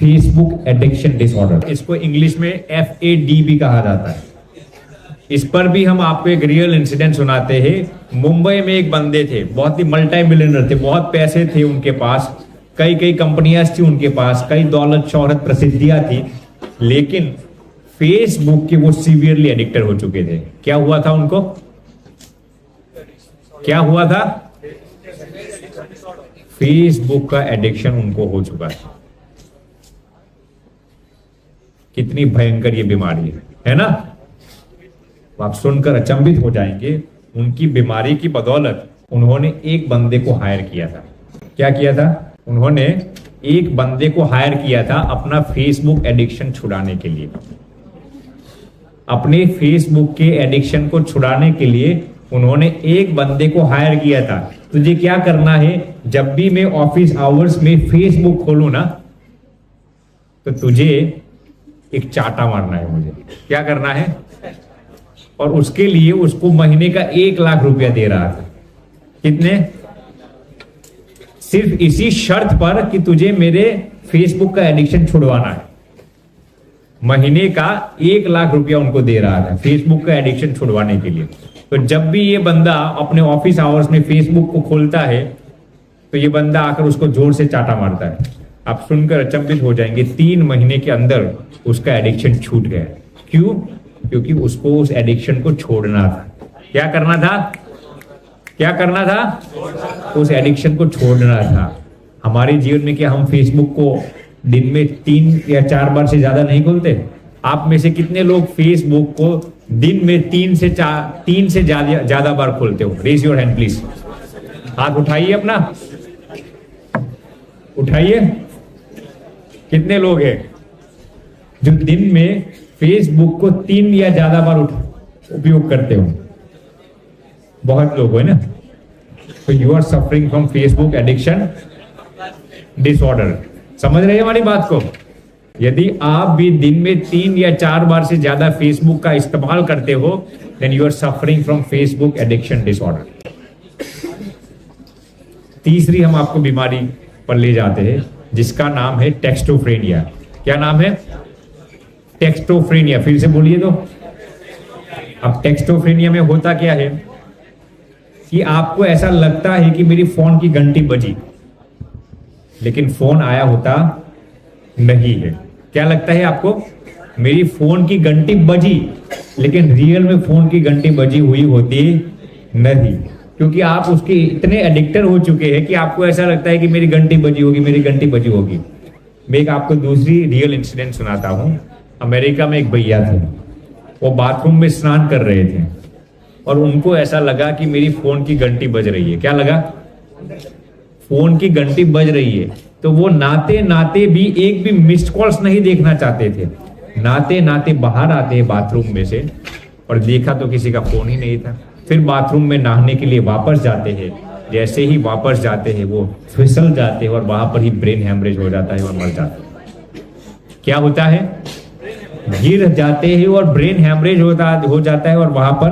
Facebook addiction disorder, इसको English में FAD भी कहा जाता है। इस पर भी हम आपको एक रियल इंसिडेंट सुनाते हैं। मुंबई में एक बंदे थे, बहुत ही मल्टी मिलियनर थे, बहुत पैसे थे उनके पास, कई कई कंपनियां थी उनके पास, कई दौलत शोहरत प्रसिद्धियां थी, लेकिन फेसबुक के वो सीवियरली एडिक्टेड हो चुके थे। क्या हुआ था उनको? क्या हुआ था? फेसबुक का एडिक्शन उनको हो चुका था। कितनी भयंकर ये बीमारी है ना? आप सुनकर अचंभित हो जाएंगे। उनकी बीमारी की बदौलत उन्होंने एक बंदे को हायर किया था। क्या किया था? उन्होंने एक बंदे को हायर किया था अपना फेसबुक एडिक्शन छुड़ाने के लिए। अपने फेसबुक के एडिक्शन को छुड़ाने के लिए उन्होंने एक बंदे को हायर किया था। तुझे क्या करना है, जब भी मैं ऑफिस आवर्स में फेसबुक खोलूं ना, तो तुझे एक चाटा मारना है। मुझे क्या करना है? और उसके लिए उसको महीने का 1 लाख रुपया दे रहा था। कितने? सिर्फ इसी शर्त पर कि तुझे मेरे फेसबुक का एडिक्शन छुड़वाना है। महीने का 1 लाख रुपया उनको दे रहा था फेसबुक का एडिक्शन छुड़वाने के लिए। तो जब भी ये बंदा अपने ऑफिस आवर्स में फेसबुक को खोलता है, तो ये बंदा आकर उसको जोर से चाटा मारता है। आप सुनकर अचंभित हो जाएंगे, 3 महीने के अंदर उसका एडिक्शन छूट गया। क्यों? क्योंकि उसको उस एडिक्शन को छोड़ना था। क्या करना था? क्या करना था? उस एडिक्शन को छोड़ना था। हमारे जीवन में क्या हम फेसबुक को दिन में 3 या 4 बार से ज्यादा नहीं खोलते? आप में से कितने लोग फेसबुक को दिन में 3 से ज्यादा बार खोलते हो? Raise your hand please. हाथ उठाइए अपना, उठाइए। कितने लोग हैं जो दिन में फेसबुक को 3 या ज्यादा बार उपयोग करते हो? बहुत लोग है ना। तो you are suffering from Facebook addiction disorder. समझ रहे हैं हमारी बात को? यदि आप भी दिन में 3 या 4 बार से ज्यादा फेसबुक का इस्तेमाल करते हो, then you are suffering from Facebook addiction disorder. तीसरी हम आपको बीमारी पर ले जाते हैं, जिसका नाम है टेक्स्टोफ्रेनिया। क्या नाम है? टेक्स्टोफ्रेनिया। फिर से बोलिए तो। अब टेक्स्टोफ्रेनिया में होता क्या है कि आपको ऐसा लगता है कि मेरी फोन की घंटी बजी, लेकिन फोन आया होता नहीं है। क्या लगता है आपको? मेरी फोन की घंटी बजी, लेकिन रियल में फोन की घंटी बजी हुई होती नहीं, क्योंकि आप उसके इतने एडिक्टेड हो चुके हैं कि आपको ऐसा लगता है कि मेरी घंटी बजी होगी, मेरी घंटी बजी होगी। मैं एक आपको दूसरी रियल इंसिडेंट सुनाता हूं। अमेरिका में एक भैया थे, वो बाथरूम में स्नान कर रहे थे और उनको ऐसा लगा कि मेरी फोन की घंटी बज रही है। क्या लगा? फोन की घंटी बज रही है। तो वो नाते नाते भी एक भी मिस्ड कॉल्स नहीं देखना चाहते थे। नाते नाते बाहर आते हैं बाथरूम में से और देखा तो किसी का फोन ही नहीं था। फिर बाथरूम में नहाने के लिए वापस जाते हैं। जैसे ही वापस जाते हैं वो फिसल जाते हैं और वहां पर ही ब्रेन हैमरेज हो जाता है और मर जाते हैं। क्या होता है? गिर जाते हैं और ब्रेन हैमरेज हो जाता है और वहां पर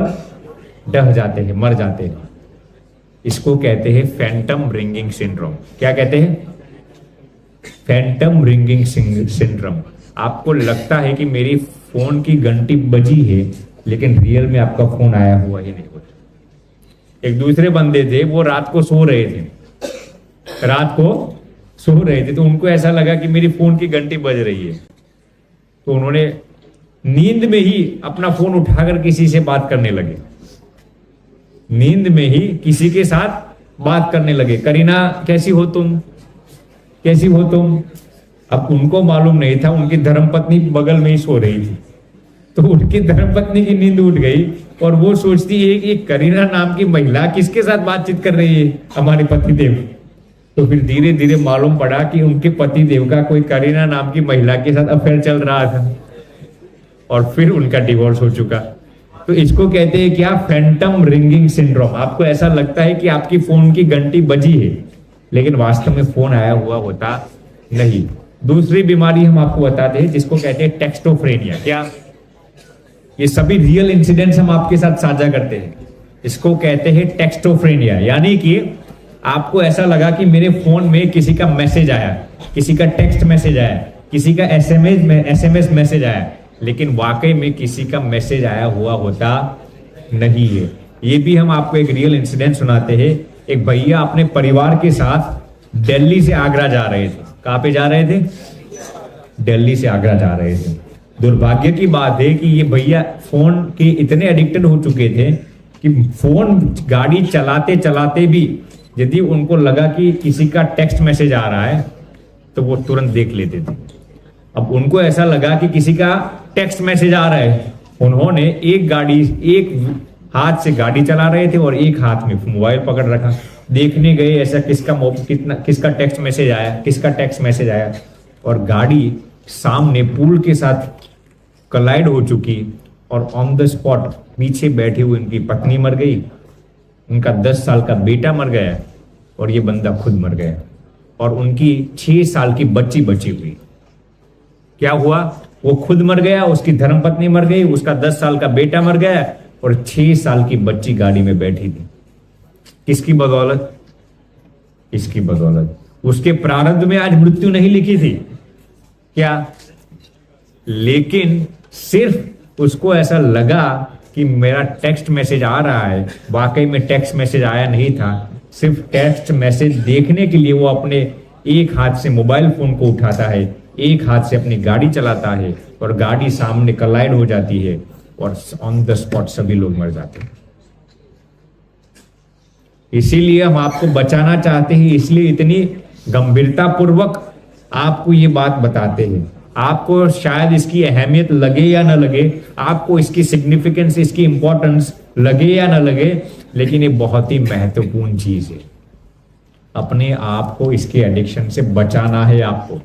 डह जाते हैं, मर जाते हैं। इसको कहते हैं फैंटम रिंगिंग सिंड्रोम। क्या कहते हैं? Phantom ringing syndrome. आपको लगता है कि मेरी फोन की घंटी बजी है, लेकिन रियल में आपका फोन आया हुआ ही नहीं होता। एक दूसरे बंदे थे, वो रात को सो रहे थे, तो उनको ऐसा लगा कि मेरी फोन की घंटी बज रही है, तो उन्होंने नींद में ही अपना फोन उठाकर किसी से बात करने लगे। नींद में ही किसी के साथ बात करने लगे। करीना कैसी हो तुम, कैसी हो तुम। अब उनको मालूम नहीं था उनकी धर्मपत्नी बगल में ही सो रही थी, तो उनकी धर्मपत्नी की नींद उठ गई और वो सोचती है कि करीना नाम की महिला किसके साथ बातचीत कर रही है, हमारे पतिदेव। तो फिर धीरे धीरे मालूम पड़ा कि उनके पतिदेव का कोई करीना नाम की महिला के साथ अफेयर चल रहा था और फिर उनका डिवोर्स हो चुका। तो इसको कहते हैं क्या? Phantom ringing syndrome. आपको ऐसा लगता है कि आपकी फोन की घंटी बजी है, लेकिन वास्तव में फोन आया हुआ होता नहीं। दूसरी बीमारी हम आपको बताते हैं जिसको कहते हैं टेक्स्टोफ्रेनिया। क्या? ये सभी रियल इंसिडेंट्स हम आपके साथ साझा करते हैं। इसको कहते हैं टेक्स्टोफ्रेनिया, यानी कि आपको ऐसा लगा कि मेरे फोन में किसी का मैसेज आया, किसी का टेक्स्ट मैसेज आया, किसी का एसएमएस मैसेज आया, लेकिन वाकई में किसी का मैसेज आया हुआ होता नहीं है। ये भी हम आपको एक रियल इंसिडेंट सुनाते हैं। एक भैया अपने परिवार के साथ दिल्ली से आगरा जा रहे थे। कहाँ पे जा रहे थे? दिल्ली से आगरा जा रहे थे। दुर्भाग्य की बात है कि ये भैया फोन के इतने एडिक्टेड हो चुके थे कि फोन गाड़ी चलाते चलाते भी यदि उनको लगा कि किसी का टेक्स्ट मैसेज आ रहा है तो वो तुरंत देख लेते थे। अब उनको ऐसा लगा कि किसी का टेक्स्ट मैसेज आ रहा है, उन्होंने एक हाथ से गाड़ी चला रहे थे और एक हाथ में मोबाइल पकड़ रखा। देखने गए ऐसा किसका टेक्स्ट मैसेज आया, और गाड़ी सामने पुल के साथ कलाइड हो चुकी और ऑन द स्पॉट पीछे बैठी हुई उनकी पत्नी मर गई, उनका 10 साल का बेटा मर गया और ये बंदा खुद मर गया, और उनकी 6 साल की बच्ची बची हुई। क्या हुआ? वो खुद मर गया, उसकी धर्मपत्नी मर गई, उसका 10 साल का बेटा मर गया और 6 साल की बच्ची गाड़ी में बैठी थी। किसकी बदौलत? इसकी बदौलत। उसके प्रारब्ध में आज मृत्यु नहीं लिखी थी क्या? लेकिन सिर्फ उसको ऐसा लगा कि मेरा टेक्स्ट मैसेज आ रहा है, वाकई में टेक्स्ट मैसेज आया नहीं था। सिर्फ टेक्स्ट मैसेज देखने के लिए वो अपने एक हाथ से मोबाइल फोन को उठाता है, एक हाथ से अपनी गाड़ी चलाता है और गाड़ी सामने कलाइड हो जाती है और ऑन द स्पॉट सभी लोग मर जाते हैं। इसीलिए हम आपको बचाना चाहते हैं, इसलिए इतनी गंभीरता पूर्वक आपको ये बात बताते हैं। आपको शायद इसकी अहमियत लगे या ना लगे, आपको इसकी सिग्निफिकेंस, इसकी इंपॉर्टेंस लगे या ना लगे, लेकिन ये बहुत ही महत्वपूर्ण चीज है। अपने आप को इसके एडिक्शन से बचाना है आपको।